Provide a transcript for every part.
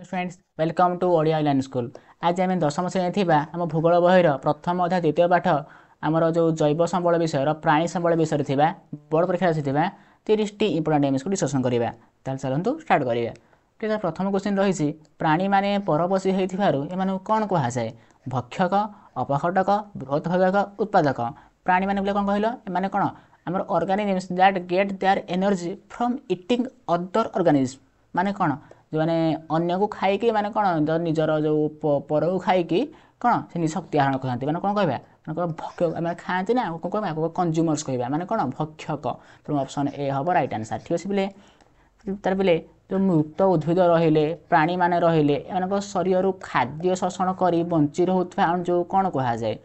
Friends welcome to Odia online school. आज आम दशम श्रेणी थी आम भूगोल बहिर प्रथम अध्याय द्वितीय पाठ आमर जो जैव संबल विषय प्राणी संबल विषय थी बोर्ड परीक्षा आसी 30 टी इंपोर्टाट एमएस को डिस्कसन करवा। चलतु स्टार्ट करिया। ठीक है, प्रथम क्वेश्चन रही प्राणी माने परपोषी होम कौन कहुए? भक्षक, अपघटक, बृहत भक्षक, उत्पादक। प्राणी माने कौन कहल एम कौन आम organisms that get their energy from eating other organism माने कौन जो मैंने अन्य को खाई माने कौन जो निजर जो पर को खाई कौन से शक्ति आहरण करते मैंने कौन कह भक्ष खाते ना कौन कंज्यूमर्स कह मैंने कौन भक्षक। तेणु ऑप्शन ए हम राइट आंसर। ठीक अच्छे पिले तार पिले जो मृत उद्भिद रहिले प्राणी माने रहिले एम शरीर खाद्य शोषण कर बंची रोकता जो कौन कहुए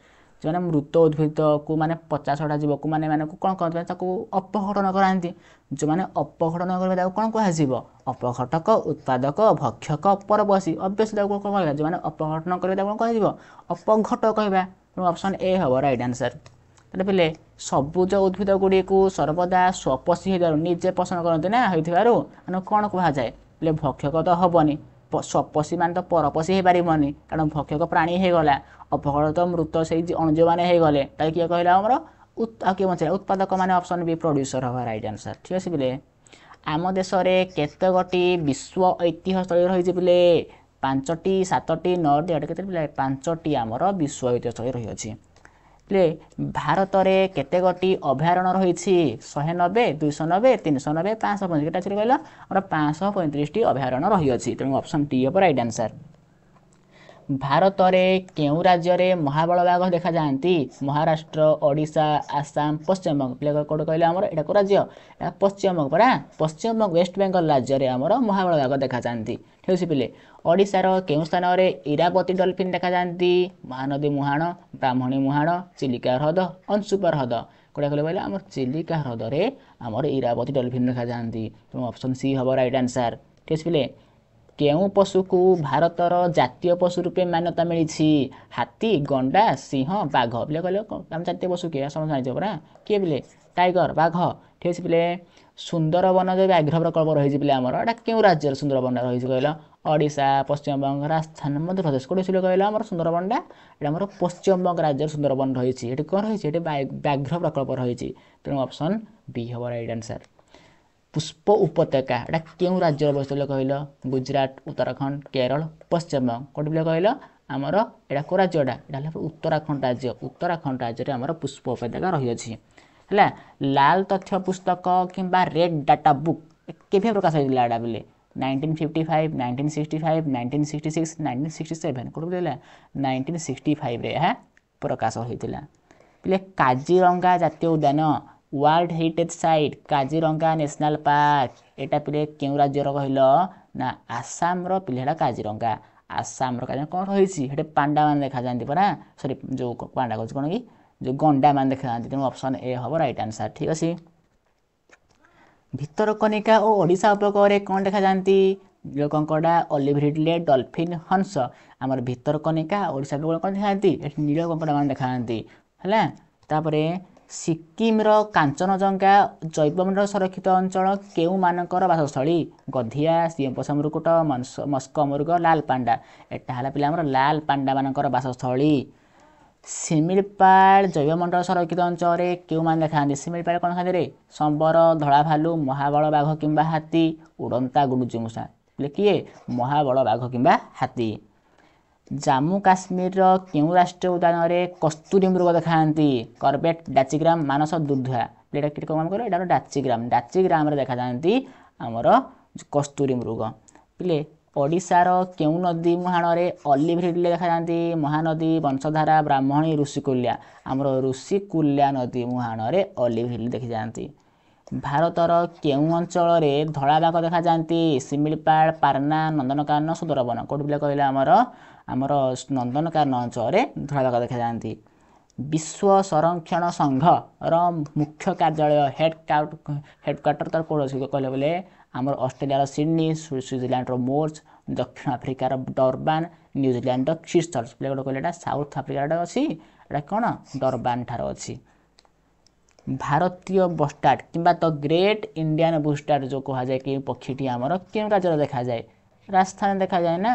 जो मैंने मृत उद्भिद को माने 50टा जीव को माने कौन कहते अपघटन कराती। जो मैंने अपघटन करें कौन कह अपघटक, उत्पादक, भक्षक, परपोषी। अभ्यसली कौन कह जो मैंने अपघटन करें कौन कह अपघट कहवा। तेणु ऑप्शन ए हम राइट आंसर। तेरे पिले सबुज उद्भिद गुड़ी को सर्वदा स्वपोषी हो निजे पसंद करते ना हो कौन कहुए बोले भक्षक तो हेनी स्वपोषी मान तो परपोषी हो पारनि कारण भक्षक प्राणी हो गला अपघट तो मृत से अणुज मैंने हो गले किए कहला आमर किए बचा उत्पादक मैंने ऑप्शन बी प्रोड्यूसर हम राइट आंसर। ठीक अच्छे पिले आम देश में केत गोटी विश्व ऐतिह्य स्थल रही पिले 5टी 7टी 9टी 8 पिले 5टी आमर विश्व ऐतिह्य स्थल रही पिले भारत में केते गोटी अभयारण्य रही 190 290 390 535 केटा कहला और 535 अभयारण्य रही। तेणु ऑप्शन टी हम राइट आंसर। भारत में केउ राज्य में महाबल बाघ देखा जाती? महाराष्ट्र, ओडिशा, आसाम, पश्चिमबंग। पिले कौट कहले आमर एटा को राज्य पश्चिमबंग परा पश्चिमबंग वेस्ट बेंगल राज्य में आमर महाबल बाघ देखा जाती। ठीक अच्छे पिले ओडिशार केउ स्थान में इरावती डल्फिन देखा जाती? महानदी मुहाण, ब्राह्मणी मुहाण, चिलिका ह्रद, अंशुपा ह्रद। कौटा कहले बोले आम चिलिका ह्रद में आमर इरावती डल्फिन देखा जाती। तेणु ऑप्शन सी हम राइट आंसर। ठीक अच्छे पिले केउ पशु को भारतर जातीय पशु रूपे मान्यता मिली? हाथी, गंडा, सिंह, बाघ। बोले कहले जातीय पशु किए समझ जान परा किए बोले टाइगर बाघ। ठीक अच्छे पिले सुंदरबन जो व्याघ्र प्रकल्प रही पे आमर एटा क्यों राज्य सुंदरबन रही कहल? ओडिशा, पश्चिमबंग, राजस्थान, मध्यप्रदेश। कौट कहल आम सुंदरबनटा ये आम पश्चिमबंग राज्य सुंदरबन रही कौन रही व्याघ्र प्रकल्प रही। तेणु ऑप्शन बी हम राइट आंसर। पुष्प उपत्यका एटा क्यों राज्य अवस्थित कहल? गुजरात, उत्तराखंड, केरल, पश्चिमबंग। कौट कहल आमर एटा को राज्यटा यहाँ उत्तराखंड राज्य। उत्तराखंड राज्य में आमर पुष्प उपत्यका रही है। लाल तथ्य पुस्तक किंबा रेड डाटा बुक केभे प्रकाश होता है बोले 1955, 1965, 1966, 1967। कौट बोले 1965 रे प्रकाश होता है। काजीरंगा जातीय उद्यान world heritage site Kaziranga national park एटा पिले क्यों राज्यर कहल ना आसाम पिलेटा काजीरंगा। आसाम काजीरंगा कौन रही पांडा मान देखा जाती परा सॉरी जो पांडा कह कौन कि जो गंडा मान देखा जाती। तेणु ऑप्शन ए हम राइट आंसर। ठीक अच्छे भितरकनिका और ओडिशा उपकूल कौन देखा जाती? नीलकंकड़ा, ऑलिव रिडले, डॉल्फिन, हंस। आमर भितरकनिका ओडिशा उपकूल कौन देखा जाती? नीलकंकड़ा मान देखा जाती है। तापर सिक्किम कांचनजंगा जैवमंडल संरक्षित अंचल केउ मानकर बासस्थली? गधिया, सिंहपोषा मृकुट, मस्क मृग, लाल पांडा। एटा है पे आमर लाल पांडा मानकर बासस्थली। शिमिलपाल जैवमंडल संरक्षित अंचल केउ मान देखा? शिमिलपाल कौन खाते? संबर, धड़ा भालू, महाबल बाघ किंबा हाथी, उड़ंता गुडुचुमूषा। किए महाबल बाघ किंबा हाथी। जम्मू काश्मीर केउ राष्ट्रीय उद्यान में कस्तूरी मृग देखा? करबेट, डाचिग्राम, मानस, दुधुआ। एटा कौन कह एटा डाचिग्राम। डाचिग्राम देखा जाती आमर कस्तूरी मृग। पिले ओडिशार केउ नदी मुहाण में ऑलिव रिडले देखा जाती? महानदी, वंशधारा, ब्राह्मणी, ऋषिकुल्या। आमर ऋषिकुल्या नदी मुहाण में ऑलिव रिडले देखी जाती। भारतर केउ अंचल में धड़ा बाघ देखा जाती? शिमिलपाल, पारना, नंदनकानन, सुंदरबन। कौट पिले कहले आमर नंदनकानन अंचल में धड़ा बाघ देखा जाती। विश्व संरक्षण संघ मुख्य कार्यालय हेडक्वार्टर तार कौन अच्छे कहले बोले आमर ऑस्ट्रेलिया सिडनी, स्विट्जरलैंड मोर्च, दक्षिण अफ्रिकार डरबान, न्यूजीलैंड क्रिस्टल्स। प्ले गोटे कहले साउथ अफ्रिकार अच्छी कौन डरबान ठार अच्छी। भारतीय बस्टार्ड किंबा द ग्रेट इंडियन बुस्टार्ड जो कहुए कि पक्षीटी आमर क्यों राज्य देखा जाए? ରାଜସ୍ଥାନ ଦେଖାଯାଏ ନା,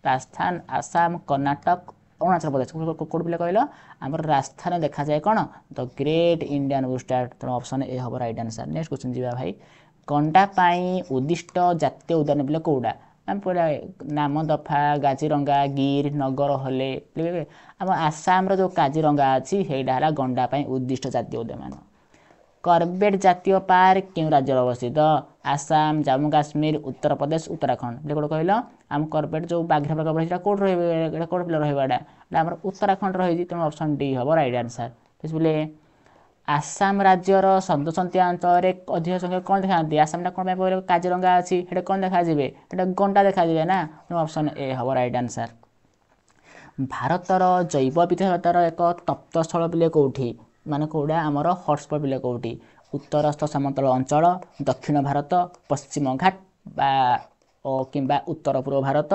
ରାଜସ୍ଥାନ, ଆସାମ, କର୍ଣ୍ଣାଟକ, ଅରୁଣାଚଳ ପ୍ରଦେଶ କୋଉଠି ପିଲା କହିଲ ଆମର ରାଜସ୍ଥାନ ଦେଖାଯାଏ କ'ଣ ଦ ଗ୍ରେଟ୍ ଇଣ୍ଡିଆନ୍ ବୁଷ୍ଟାର୍ଡ଼। ତେଣୁ ଅପସନ୍ ଏ ହେବ ରାଇଟ୍ ଆନ୍ସର୍। ନେକ୍ସଟ କ୍ୱେଶ୍ଚନ୍ ଯିବା ଭାଇ। ଗଣ୍ଡା ପାଇଁ ଉଦ୍ଦିଷ୍ଟ ଜାତୀୟ ଉଦ୍ୟାନ ପିଲା କେଉଁଟା? ଆମେ ପୁରା ନାମ ଦଫା, କାଜିରଙ୍ଗା, ଗିର୍, ନଗର ହଲେ ଆମ ଆସାମର ଯେଉଁ କାଜିରଙ୍ଗା ଅଛି ସେଇଟା ହେଲା ଗଣ୍ଡା ପାଇଁ ଉଦ୍ଦିଷ୍ଟ ଜାତୀୟ ଉଦ୍ୟାନ। କରବେଟ୍ ଜାତୀୟ ପାର୍କ କେଉଁ ରାଜ୍ୟରେ ଅବସ୍ଥିତ? ଆସାମ, ଜାମ୍ମୁ କାଶ୍ମୀର, ଉତ୍ତରପ୍ରଦେଶ, ଉତ୍ତରାଖଣ୍ଡ। ପିଲା କୋଉଠି କହିଲ ଆମ କରବେଟ୍ ଯେଉଁ ବାଘ ପ୍ରକଳ୍ପ ସେଇଟା କେଉଁଠି ରହିବ? ଏଇଟା କେଉଁଠି ପିଲା ରହିବ? ଏଇଟା ଆମର ଉତ୍ତରାଖଣ୍ଡ ରହିଛି। ତେଣୁ ଅପସନ୍ ଡି ହେବ ରାଇଟ୍ ଆନ୍ସର୍। ବୁଝିଲେ? ଆସାମ ରାଜ୍ୟର ସନ୍ତସନ୍ତିଆ ଅଞ୍ଚଳରେ ଅଧିକ ସଂଖ୍ୟାରେ କ'ଣ ଦେଖାଯାନ୍ତି? ଆସାମଟା କ'ଣ ପାଇଁ କହିଲେ କାଜିରଙ୍ଗା ଅଛି, ସେଇଟା କ'ଣ ଦେଖାଯିବେ? ସେଇଟା ଗଣ୍ଡା ଦେଖାଯିବେ ନା। ତେଣୁ ଅପସନ୍ ଏ ହେବ ରାଇଟ୍ ଆନ୍ସର୍। ଭାରତର ଜୈବ ବିବିଧତାର ଏକ ତପ୍ତସ୍ଥଳ ପିଲେ କେଉଁଠି? ମାନେ କେଉଁଟା ଆମର ହଟ୍ସ୍ପଟ୍ ପିଲେ କେଉଁଠି? ଉତ୍ତରସ୍ଥ ସମତଳ ଅଞ୍ଚଳ, ଦକ୍ଷିଣ ଭାରତ, ପଶ୍ଚିମ ଘାଟ କିମ୍ବା ଉତ୍ତର ପୂର୍ବ ଭାରତ,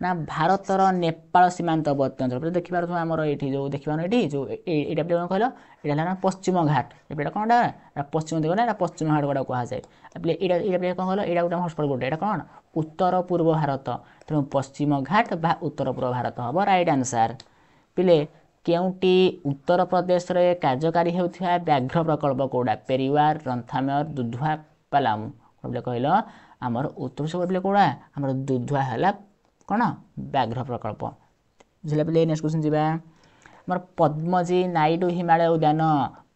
ନା ଭାରତର ନେପାଳ ସୀମାନ୍ତବର୍ତ୍ତୀ ଅଞ୍ଚଳ। ଦେଖିପାରୁଥିବ ଆମର ଏଇଠି ଯେଉଁ ଦେଖିପାରୁନ ଏଇଠି ଯେଉଁ ଏଇଟା ପିଲା କ'ଣ କହିଲ ଏଇଟା ହେଲା ପଶ୍ଚିମ ଘାଟ। ଏଇଟା କ'ଣଟା ପଶ୍ଚିମ ଦିଗ ନା ଏଇଟା ପଶ୍ଚିମ ଘାଟ ଗୁଡ଼ା କୁହାଯାଏ। ଏଇଟା ପିଲା କ'ଣ କହିଲ ଏଇଟା ଗୋଟେ ହଟ୍ସ୍ପଟ୍ ଗୋଟେ ଏଇଟା କ'ଣ ଉତ୍ତର ପୂର୍ବ ଭାରତ। ତେଣୁ ପଶ୍ଚିମ ଘାଟ ବା ଉତ୍ତର ପୂର୍ବ ଭାରତ ହେବ ରାଇଟ୍ ଆନ୍ସର୍। ପିଲେ କେଉଁଟି ଉତ୍ତରପ୍ରଦେଶରେ କାର୍ଯ୍ୟକାରୀ ହେଉଥିବା ବ୍ୟାଘ୍ର ପ୍ରକଳ୍ପ କେଉଁଟା? ପେରିୱାର, ରନ୍ଥାମ୍ବର, ଦୁଧୁଆ, ପାଲାମୁ। ପିଲେ କହିଲ ଆମର ଉତ୍ତରପ୍ରଦେଶ ପିଲେ କେଉଁଟା ଆମର ଦୁଧୁଆ ହେଲା କ'ଣ ବ୍ୟାଘ୍ର ପ୍ରକଳ୍ପ। ବୁଝିଲା ପିଲେ? ନେକ୍ସଟ କ୍ୱେଶ୍ଚନ୍ ଯିବା। ଆମର ପଦ୍ମଜୀ ନାଇଡୁ ହିମାଳୟ ଉଦ୍ୟାନ,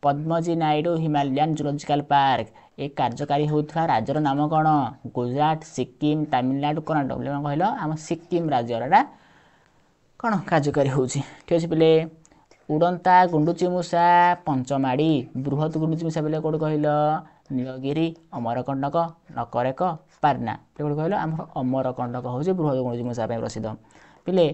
ପଦ୍ମଜୀ ନାଇଡୁ ହିମାଲୟାନ୍ ଜୁଲୋଜିକାଲ ପାର୍କ ଏ କାର୍ଯ୍ୟକାରୀ ହେଉଥିବା ରାଜ୍ୟର ନାମ କ'ଣ? ଗୁଜରାଟ, ସିକିମ୍, ତାମିଲନାଡୁ, କର୍ଣ୍ଣାଟକ। ପିଲେ କ'ଣ କହିଲ ଆମ ସିକିମ୍ ରାଜ୍ୟଟା କ'ଣ କାର୍ଯ୍ୟକାରୀ ହେଉଛି। ଠିକ୍ ଅଛି ପିଲେ? ଉଡ଼ନ୍ତା ଗୁଣ୍ଡୁଚିମୂଷା ପଞ୍ଚମାଡ଼ି, ବୃହତ୍ ଗୁଣ୍ଡୁଚିମୂଷା ପିଲେ କେଉଁଠି କହିଲ? ନୀଳଗିରି, ଅମରକଣ୍ଟକ, ନକରେକ, ପାର୍ନା। କେଉଁଠି କହିଲ ଆମର ଅମରକଣ୍ଟକ ହେଉଛି ବୃହତ୍ ଗୁଣ୍ଡୁଚିମୂଷା ପାଇଁ ପ୍ରସିଦ୍ଧ। ପିଲେ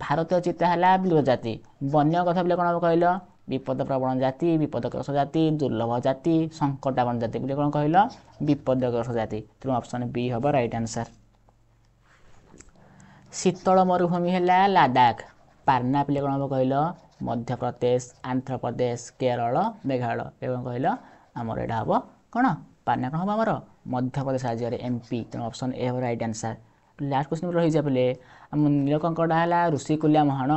ଭାରତୀୟ ଚିତା ହେଲା ବିଲୁପ୍ତ ଜାତି। ବନ୍ୟ କଥା ପିଲେ କ'ଣ ହେବ କହିଲ? ବିପଦପ୍ରବଣ ଜାତି, ବିପଦଗ୍ରସ୍ତ ଜାତି, ଦୁର୍ଲଭ ଜାତି, ସଙ୍କଟାପନ୍ନ ଜାତି। ପିଲେ କ'ଣ କହିଲ? ବିପଦଗ୍ରସ୍ତ ଜାତି। ତେଣୁ ଅପସନ୍ ବି ହେବ ରାଇଟ୍ ଆନ୍ସର୍। ଶୀତଳ ମରୁଭୂମି ହେଲା ଲାଦାଖ। ପାର୍ନା ପିଲେ କ'ଣ ହେବ କହିଲ? ମଧ୍ୟପ୍ରଦେଶ, ଆନ୍ଧ୍ରପ୍ରଦେଶ, କେରଳ, ମେଘାଳୟ। କ'ଣ କହିଲ ଆମର ଏଇଟା ହେବ କ'ଣ? ପାର୍ନା କ'ଣ ହେବ ଆମର ମଧ୍ୟପ୍ରଦେଶ ରାଜ୍ୟରେ MP। ତେଣୁ ଅପସନ୍ ଏ ହେବ ରାଇଟ୍ ଆନ୍ସର୍। ଲାଷ୍ଟ କ୍ୱେଶ୍ଚନ୍ ରହିଯିବା ପିଲେ ଆମ ନୀଳକଙ୍କଡ଼ା ହେଲା ଋଷିକୂଲ୍ୟା ମୁହାଣ।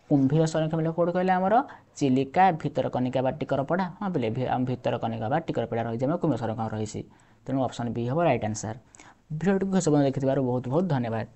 କୁମ୍ଭୀର ସଂରକ୍ଷଣ ପିଲେ କେଉଁଠି କହିଲେ ଆମର ଚିଲିକା, ଭିତରକନିକା ବା ଟିକରପଡ଼ା। ହଁ ପିଲେ ଆମ ଭିତରକନିକା ବା ଟିକରପଡ଼ା ରହିଛି ଆମର କୁମ୍ଭୀର ସଂରକ୍ଷଣ ରହିଛି। ତେଣୁ ଅପସନ୍ ବି ହେବ ରାଇଟ୍ ଆନ୍ସର୍। ଭିଡ଼ିଓଟିକୁ ଶେଷ ପର୍ଯ୍ୟନ୍ତ ଦେଖିଥିବାରୁ ବହୁତ ବହୁତ ଧନ୍ୟବାଦ।